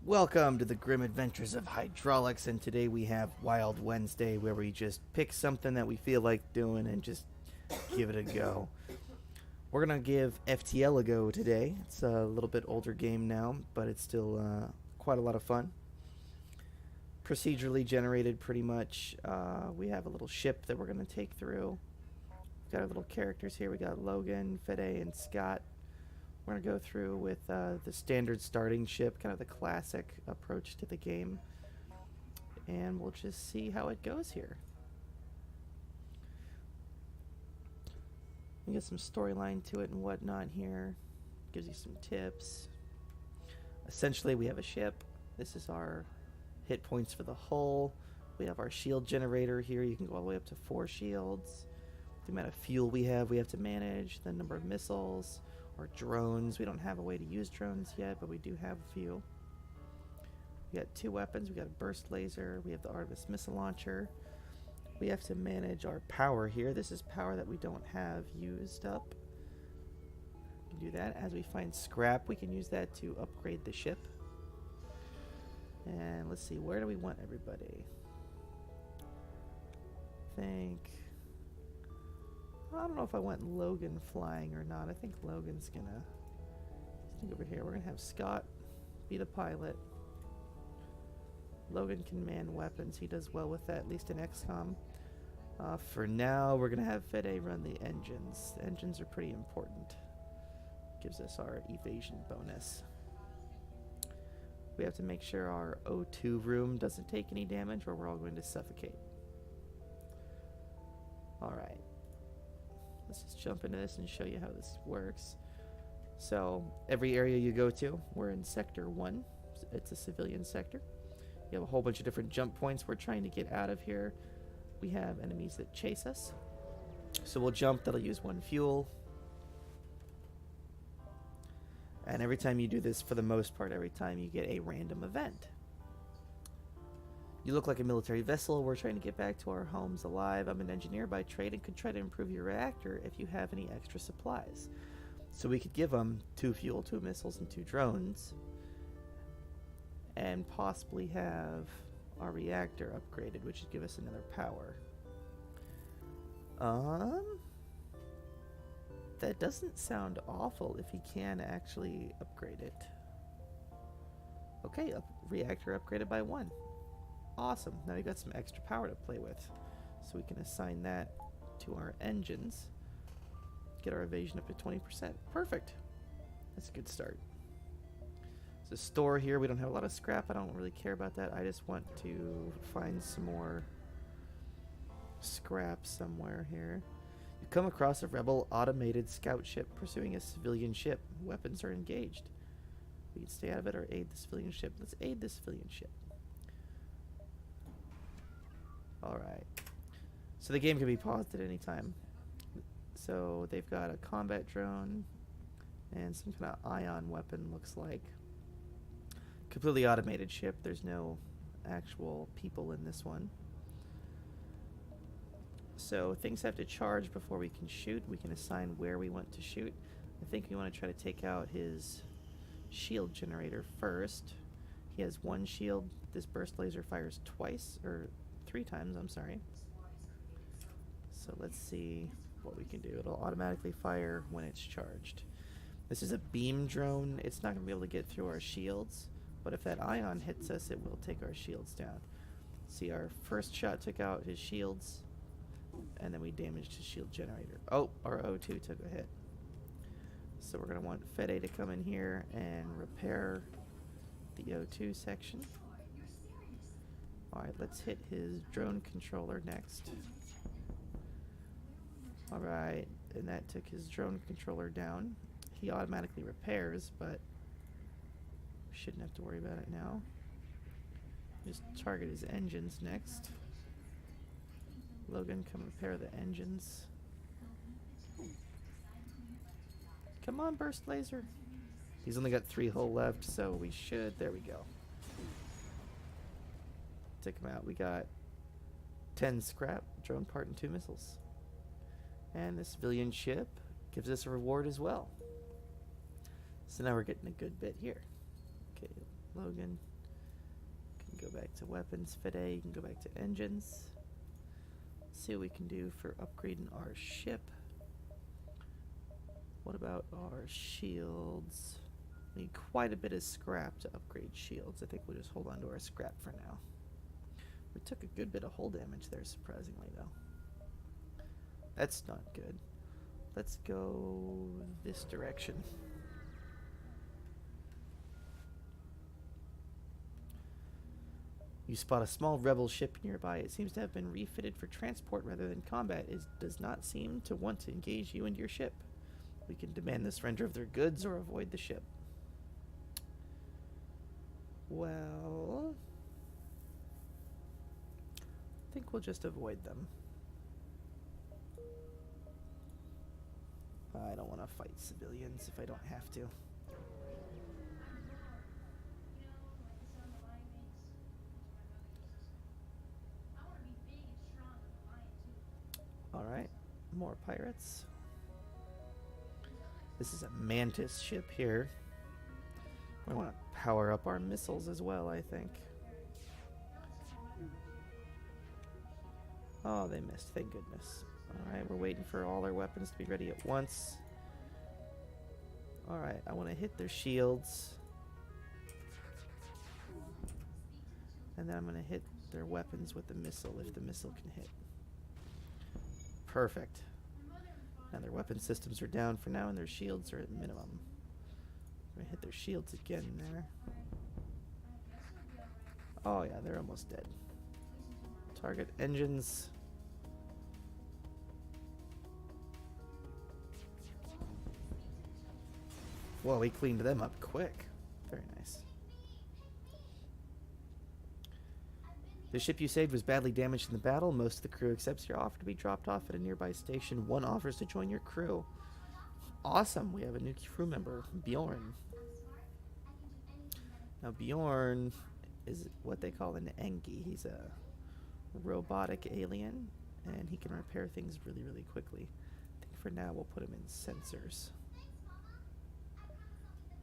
Welcome to the Grim Adventures of Hydraulix, and today we have Wild Wednesday, where we just pick something that we feel like doing and just give it a go. We're gonna give FTL a go today. It's a little bit older game now, but it's still quite a lot of fun. Procedurally generated, pretty much. We have a little ship that we're gonna take through. We've got our little characters here. We got Logan, Fede, and Scott. We're going to go through with the standard starting ship, kind of the classic approach to the game. And we'll just see how it goes here. We get some storyline to it and whatnot here. Gives you some tips. Essentially, we have a ship. This is our hit points for the hull. We have our shield generator here. You can go all the way up to 4 shields. The amount of fuel we have to manage. The number of missiles. Or drones. We don't have a way to use drones yet, but we do have a few. We got 2 weapons. We got a burst laser. We have the Artemis missile launcher. We have to manage our power here. This is power that we don't have used up. We can do that. As we find scrap, we can use that to upgrade the ship. And let's see, where do we want everybody? I don't know if I want Logan flying or not. I think Logan's gonna... Let's think over here. We're gonna have Scott be the pilot. Logan can man weapons. He does well with that, at least in XCOM. For now, we're gonna have Fede run the engines. The engines are pretty important. Gives us our evasion bonus. We have to make sure our O2 room doesn't take any damage or we're all going to suffocate. Alright. Let's just jump into this and show you how this works. So, every area you go to, we're in Sector 1. It's a civilian sector. You have a whole bunch of different jump points. We're trying to get out of here. We have enemies that chase us. So we'll jump, that'll use 1 fuel. And every time you do this, for the most part, every time you get a random event. You look like a military vessel. We're trying to get back to our homes alive. I'm an engineer by trade and could try to improve your reactor if you have any extra supplies. So we could give them 2 fuel, 2 missiles, and 2 drones. And possibly have our reactor upgraded, which would give us another power. That doesn't sound awful if he can actually upgrade it. Okay, reactor upgraded by 1. Awesome. Now we got some extra power to play with. So we can assign that to our engines. Get our evasion up to 20%. Perfect. That's a good start. So store here, we don't have a lot of scrap. I don't really care about that. I just want to find some more scrap somewhere here. You come across a rebel automated scout ship pursuing a civilian ship. Weapons are engaged. We can stay out of it or aid the civilian ship. Let's aid the civilian ship. Alright, so the game can be paused at any time. So they've got a combat drone and some kind of ion weapon, looks like. Completely automated ship. There's no actual people in this one. So things have to charge before we can shoot. We can assign where we want to shoot. I think we want to try to take out his shield generator first. He has 1 shield. This burst laser fires twice, or 3 times, I'm sorry. So let's see what we can do. It'll automatically fire when it's charged. This is a beam drone. It's not going to be able to get through our shields, but if that ion hits us, it will take our shields down. See, our first shot took out his shields, and then we damaged his shield generator. Oh, our O2 took a hit. So we're going to want Fede to come in here and repair the O2 section. Alright, let's hit his drone controller next. Alright, and that took his drone controller down. He automatically repairs, but we shouldn't have to worry about it now. Just target his engines next. Logan, come repair the engines. Come on, burst laser. He's only got 3 hull left, so we should... There we go. Take him out. We got 10 scrap, drone part, and 2 missiles. And the civilian ship gives us a reward as well. So now we're getting a good bit here. Okay, Logan, go back to weapons. Fede, you can go back to engines. See what we can do for upgrading our ship. What about our shields? We need quite a bit of scrap to upgrade shields. I think we'll just hold on to our scrap for now. We took a good bit of hull damage there, surprisingly, though. That's not good. Let's go this direction. You spot a small rebel ship nearby. It seems to have been refitted for transport rather than combat. It does not seem to want to engage you and your ship. We can demand the surrender of their goods or avoid the ship. Well, I think we'll just avoid them. I don't want to fight civilians if I don't have to. Alright, more pirates. This is a Mantis ship here. We want to power up our missiles as well, I think. Oh, they missed, thank goodness. Alright, we're waiting for all our weapons to be ready at once. Alright, I want to hit their shields. And then I'm going to hit their weapons with the missile, if the missile can hit. Perfect. And their weapon systems are down for now, and their shields are at minimum. I'm going to hit their shields again there. Oh yeah, they're almost dead. Target engines. Whoa, we cleaned them up quick. Very nice. The ship you saved was badly damaged in the battle. Most of the crew accepts your offer to be dropped off at a nearby station. One offers to join your crew. Awesome, we have a new crew member, Bjorn. Now Bjorn is what they call an Engi. He's a robotic alien, and he can repair things really, really quickly. I think for now we'll put him in sensors.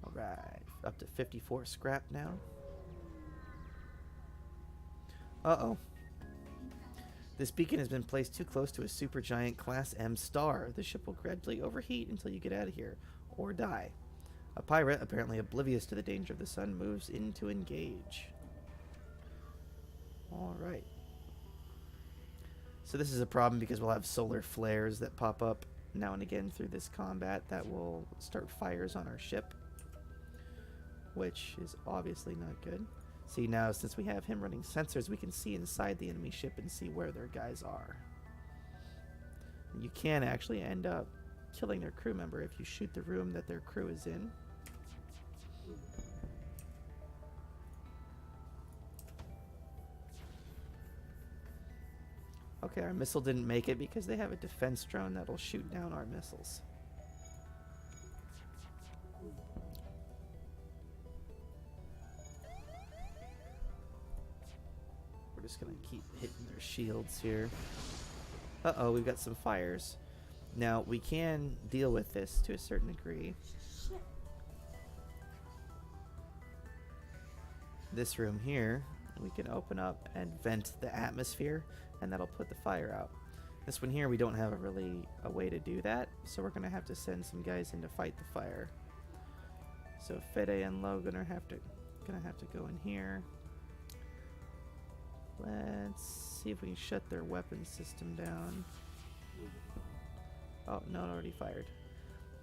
Alright, up to 54 scrap now. Uh-oh. This beacon has been placed too close to a supergiant Class M star. The ship will gradually overheat until you get out of here, or die. A pirate, apparently oblivious to the danger of the sun, moves in to engage. Alright. So this is a problem because we'll have solar flares that pop up now and again through this combat that will start fires on our ship, which is obviously not good. See, now since we have him running sensors, we can see inside the enemy ship and see where their guys are. And you can actually end up killing their crew member if you shoot the room that their crew is in. Okay, our missile didn't make it because they have a defense drone that'll shoot down our missiles. We're just gonna keep hitting their shields here. Uh-oh, we've got some fires. Now, we can deal with this to a certain degree. This room here, we can open up and vent the atmosphere, and that'll put the fire out. This one here, we don't have a way to do that, so we're gonna have to send some guys in to fight the fire. So Fede and Logan are gonna have to go in here. Let's see if we can shut their weapon system down. Oh, no, it already fired.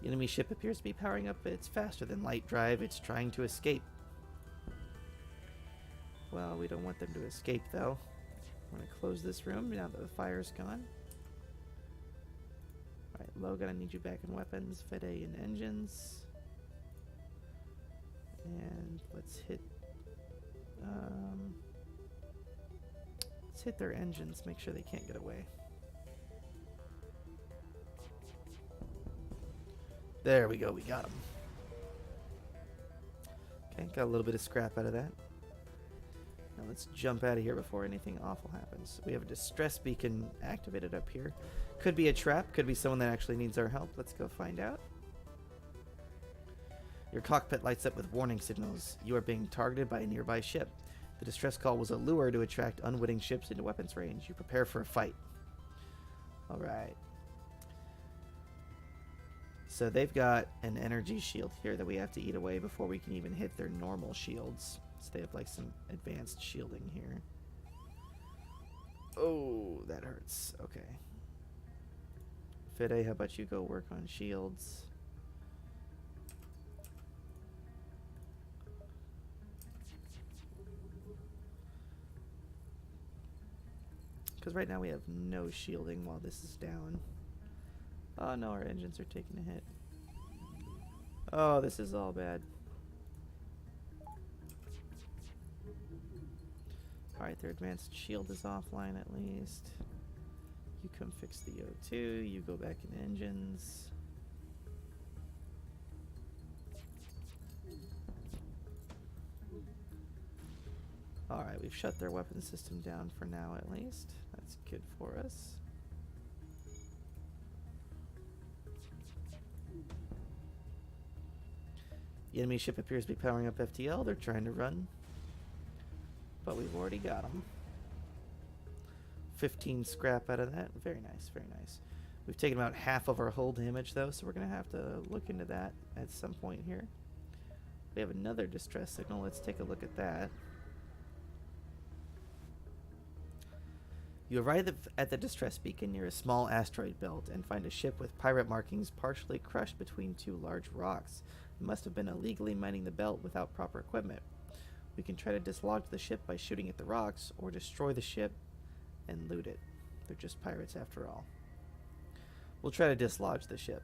The enemy ship appears to be powering up. It's faster than light drive. It's trying to escape. Well, we don't want them to escape, though. I'm going to close this room now that the fire's gone. Alright, Logan, I need you back in weapons. Fede in engines. And let's hit... let's hit their engines, make sure they can't get away. There we go, we got them. Okay, got a little bit of scrap out of that. Now let's jump out of here before anything awful happens. We have a distress beacon activated up here. Could be a trap, could be someone that actually needs our help. Let's go find out. Your cockpit lights up with warning signals. You are being targeted by a nearby ship. The distress call was a lure to attract unwitting ships into weapons range. You prepare for a fight. Alright. So they've got an energy shield here that we have to eat away before we can even hit their normal shields. So they have like some advanced shielding here. Oh, that hurts. Okay. Fide, how about you go work on shields? Because right now we have no shielding while this is down. Oh no, our engines are taking a hit. Oh, this is all bad. Alright, their advanced shield is offline at least. You come fix the O2, you go back in engines. Alright, we've shut their weapon system down for now at least. That's good for us. The enemy ship appears to be powering up FTL. They're trying to run. But we've already got them. 15 scrap out of that. Very nice, very nice. We've taken about half of our hull damage though, so we're going to have to look into that at some point here. We have another distress signal. Let's take a look at that. You arrive at the distress beacon near a small asteroid belt and find a ship with pirate markings partially crushed between two large rocks. It must have been illegally mining the belt without proper equipment. We can try to dislodge the ship by shooting at the rocks, or destroy the ship and loot it. They're just pirates after all. We'll try to dislodge the ship.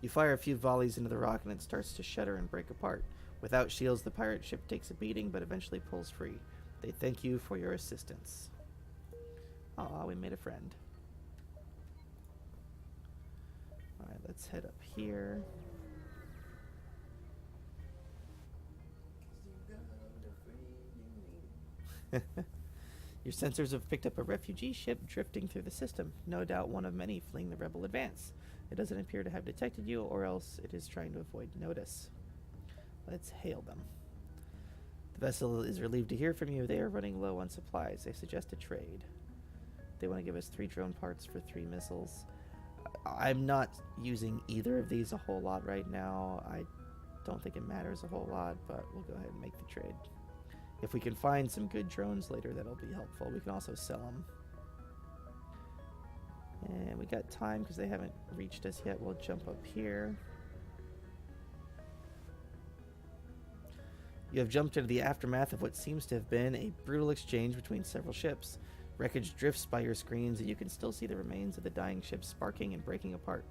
You fire a few volleys into the rock and it starts to shudder and break apart. Without shields, the pirate ship takes a beating but eventually pulls free. They thank you for your assistance. Aw, we made a friend. Alright, let's head up here. Your sensors have picked up a refugee ship drifting through the system. No doubt one of many fleeing the rebel advance. It doesn't appear to have detected you, or else it is trying to avoid notice. Let's hail them. The vessel is relieved to hear from you. They are running low on supplies. They suggest a trade. They want to give us 3 drone parts for 3 missiles. I'm not using either of these a whole lot right now. I don't think it matters a whole lot, but we'll go ahead and make the trade. If we can find some good drones later, that'll be helpful. We can also sell them. And we got time because they haven't reached us yet. We'll jump up here. You have jumped into the aftermath of what seems to have been a brutal exchange between several ships. Wreckage drifts by your screens, and you can still see the remains of the dying ship sparking and breaking apart.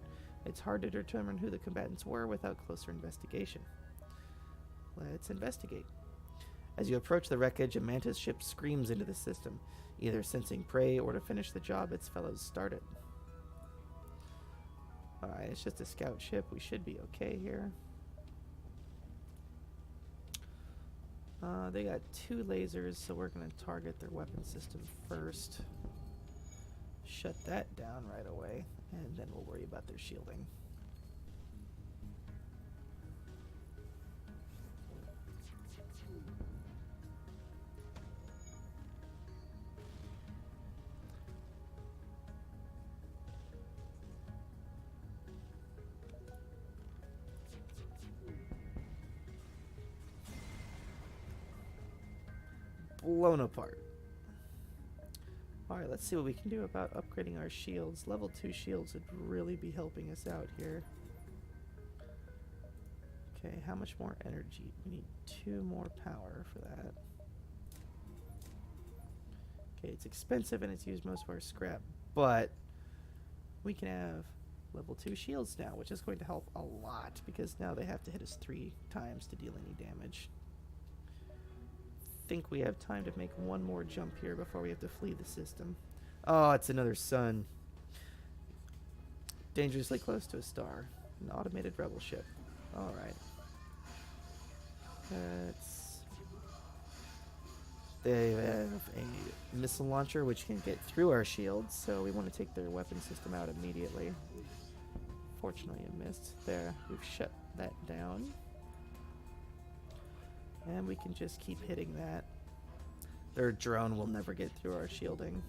It's hard to determine who the combatants were without closer investigation. Let's investigate. As you approach the wreckage, a mantis ship screams into the system, either sensing prey or to finish the job its fellows started. Alright, it's just a scout ship. We should be okay here. They got 2 lasers, so we're going to target their weapon system first. Shut that down right away, and then we'll worry about their shielding. Blown apart. Alright, let's see what we can do about upgrading our shields. Level 2 shields would really be helping us out here. Okay, how much more energy? We need 2 more power for that. Okay, it's expensive and it's used most of our scrap, but we can have level 2 shields now, which is going to help a lot because now they have to hit us 3 times to deal any damage. I think we have time to make one more jump here before we have to flee the system. Oh, it's another sun. Dangerously close to a star. An automated rebel ship. Alright. They have a missile launcher which can get through our shields, so we want to take their weapon system out immediately. Fortunately, it missed. There, we've shut that down. And we can just keep hitting that. Their drone will never get through our shielding.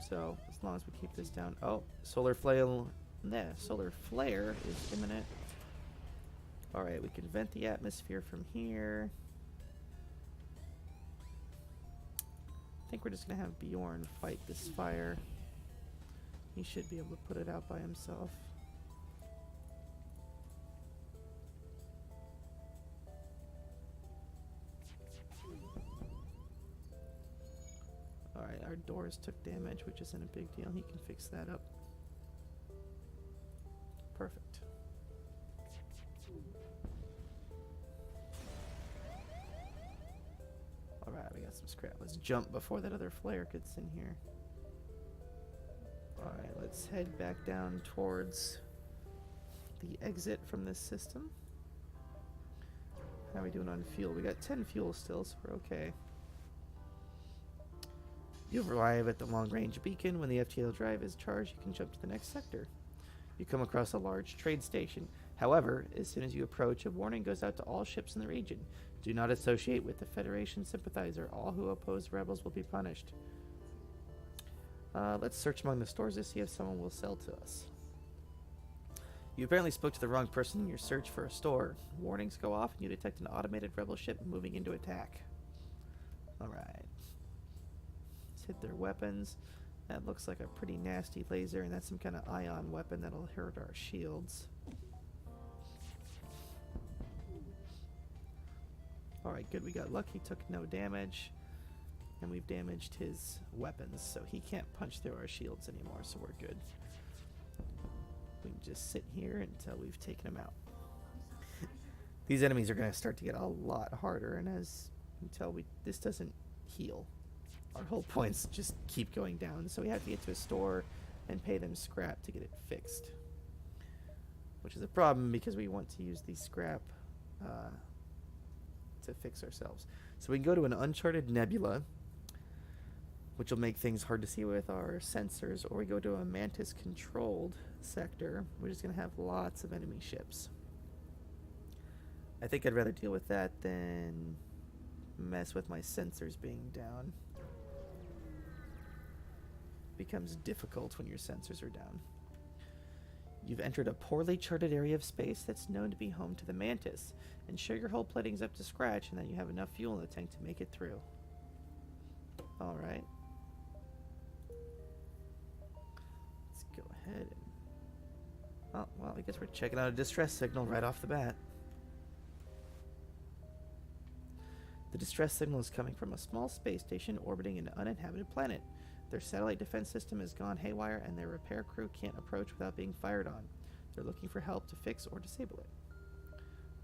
So, as long as we keep this down... Oh, solar flare... Nah, solar flare is imminent. Alright, we can vent the atmosphere from here. I think we're just going to have Bjorn fight this fire. He should be able to put it out by himself. Alright, our doors took damage, which isn't a big deal. He can fix that up. Perfect. Alright, we got some scrap. Let's jump before that other flare gets in here. Alright, let's head back down towards the exit from this system. How are we doing on fuel? We got 10 fuel still, so we're okay. You arrive at the long-range beacon. When the FTL drive is charged, you can jump to the next sector. You come across a large trade station. However, as soon as you approach, a warning goes out to all ships in the region. Do not associate with the Federation sympathizer. All who oppose the rebels will be punished. Let's search among the stores to see if someone will sell to us. You apparently spoke to the wrong person in your search for a store. Warnings go off and you detect an automated rebel ship moving into attack. Alright. Let's hit their weapons. That looks like a pretty nasty laser, and that's some kind of ion weapon that'll hurt our shields. Alright, good. We got lucky. Took no damage. And we've damaged his weapons, so he can't punch through our shields anymore, so we're good. We can just sit here until we've taken him out. These enemies are going to start to get a lot harder, and as you can tell, this doesn't heal. Our whole points just keep going down, so we have to get to a store and pay them scrap to get it fixed. Which is a problem because we want to use the scrap to fix ourselves. So we can go to an uncharted nebula, which will make things hard to see with our sensors, or we go to a Mantis-controlled sector, which is going to have lots of enemy ships. I think I'd rather deal with that than mess with my sensors being down. Becomes difficult when your sensors are down. You've entered a poorly charted area of space that's known to be home to the Mantis. Ensure your hull plating's up to scratch and that you have enough fuel in the tank to make it through. Alright. Let's go ahead and... Oh, well, I guess we're checking out a distress signal right off the bat. The distress signal is coming from a small space station orbiting an uninhabited planet. Their satellite defense system has gone haywire and their repair crew can't approach without being fired on. They're looking for help to fix or disable it.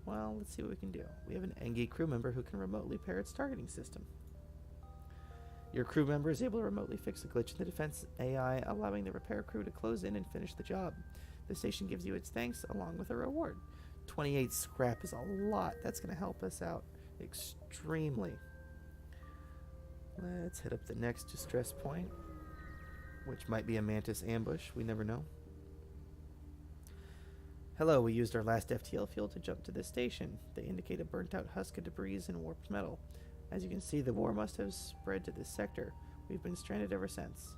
Well, let's see what we can do. We have an Engi crew member who can remotely pair its targeting system. Your crew member is able to remotely fix a glitch in the defense AI, allowing the repair crew to close in and finish the job. The station gives you its thanks along with a reward. 28 scrap is a lot. That's going to help us out extremely. Let's hit up the next distress point, which might be a Mantis ambush. We never know. Hello, we used our last FTL fuel to jump to this station. They indicate a burnt-out husk of debris and warped metal. As you can see, the war must have spread to this sector. We've been stranded ever since.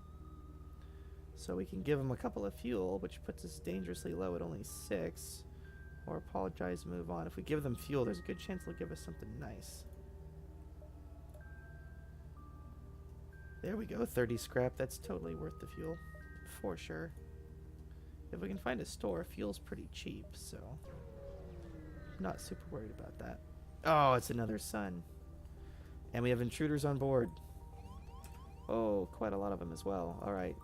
So we can give them a couple of fuel, which puts us dangerously low at only 6. Or apologize, move on. If we give them fuel, there's a good chance they'll give us something nice. There we go, 30 scrap. That's totally worth the fuel, for sure. If we can find a store, fuel's pretty cheap, so not super worried about that. Oh, it's another sun. And we have intruders on board. Oh, quite a lot of them as well. Alright.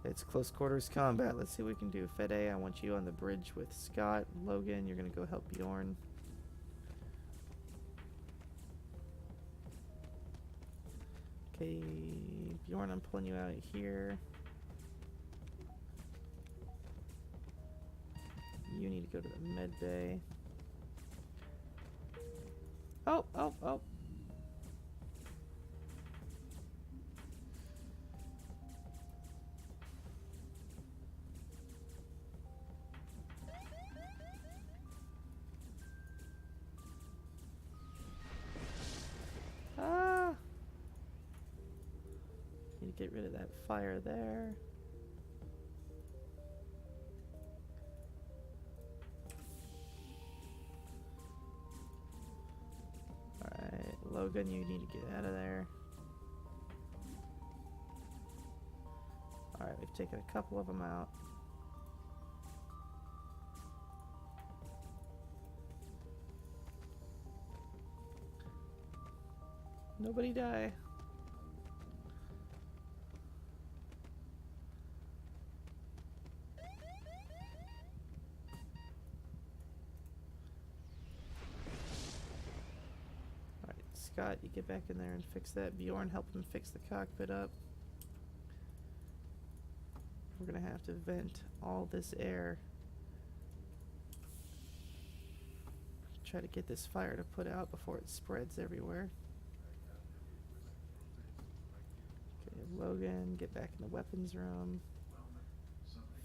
It's close quarters combat. Let's see what we can do. Fede, I want you on the bridge with Scott. Logan, you're going to go help Bjorn. Okay, Bjorn, I'm pulling you out of here. You need to go to the med bay. Oh, oh, oh. get rid of that fire there. Alright, Logan, you need to get out of there. Alright, we've taken a couple of them out. Nobody die. Alright, Scott, you get back in there and fix that. Bjorn, help him fix the cockpit up. We're gonna have to vent all this air. Try to get this fire to put out before it spreads everywhere. Okay, Logan, get back in the weapons room.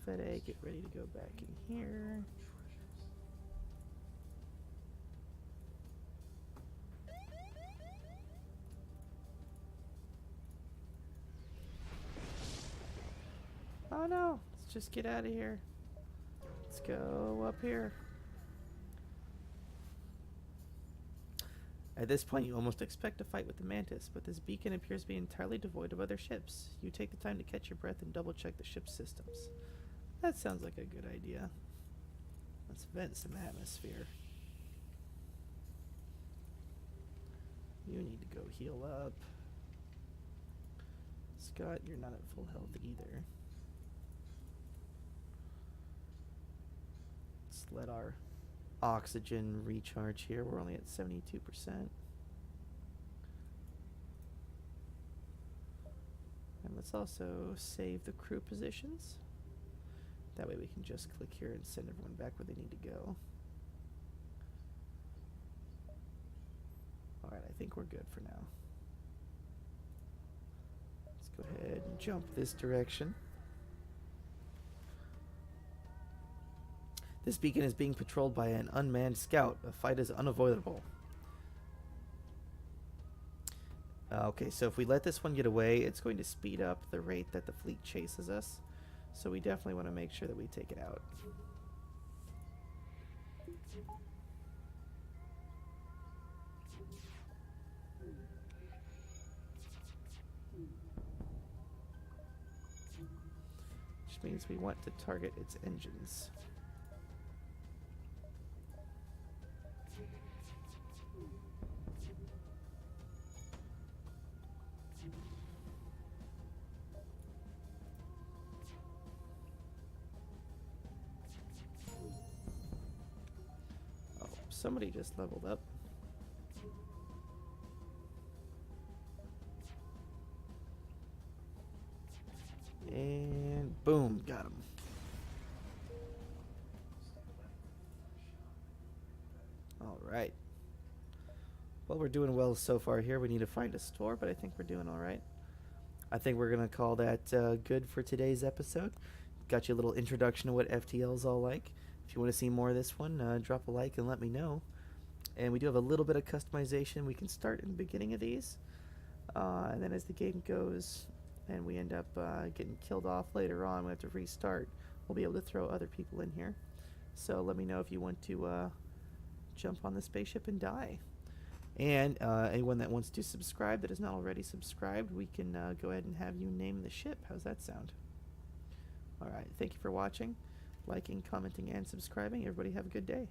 Fede, get ready to go back in here. Oh no, let's just get out of here. Let's go up here. At this point, you almost expect a fight with the Mantis, but this beacon appears to be entirely devoid of other ships. You take the time to catch your breath and double-check the ship's systems. That sounds like a good idea. Let's vent some atmosphere. You need to go heal up. Scott, you're not at full health either. Let's let our oxygen recharge here. We're only at 72%. And let's also save the crew positions. That way we can just click here and send everyone back where they need to go. Alright, I think we're good for now. Let's go ahead and jump this direction. This beacon is being patrolled by an unmanned scout. A fight is unavoidable. Okay, so if we let this one get away, it's going to speed up the rate that the fleet chases us. So we definitely want to make sure that we take it out. Which means we want to target its engines. Somebody just leveled up. And boom, got him. All right. Well, we're doing well so far here. We need to find a store, but I think we're doing all right. I think we're going to call that good for today's episode. Got you a little introduction to what FTL is all like. If you want to see more of this one, drop a like and let me know. And we do have a little bit of customization. We can start in the beginning of these. And then as the game goes and we end up getting killed off later on, we have to restart. We'll be able to throw other people in here. So let me know if you want to jump on the spaceship and die. And anyone that wants to subscribe that is not already subscribed, we can go ahead and have you name the ship. How's that sound? All right. Thank you for watching. Liking, commenting, and subscribing. Everybody have a good day.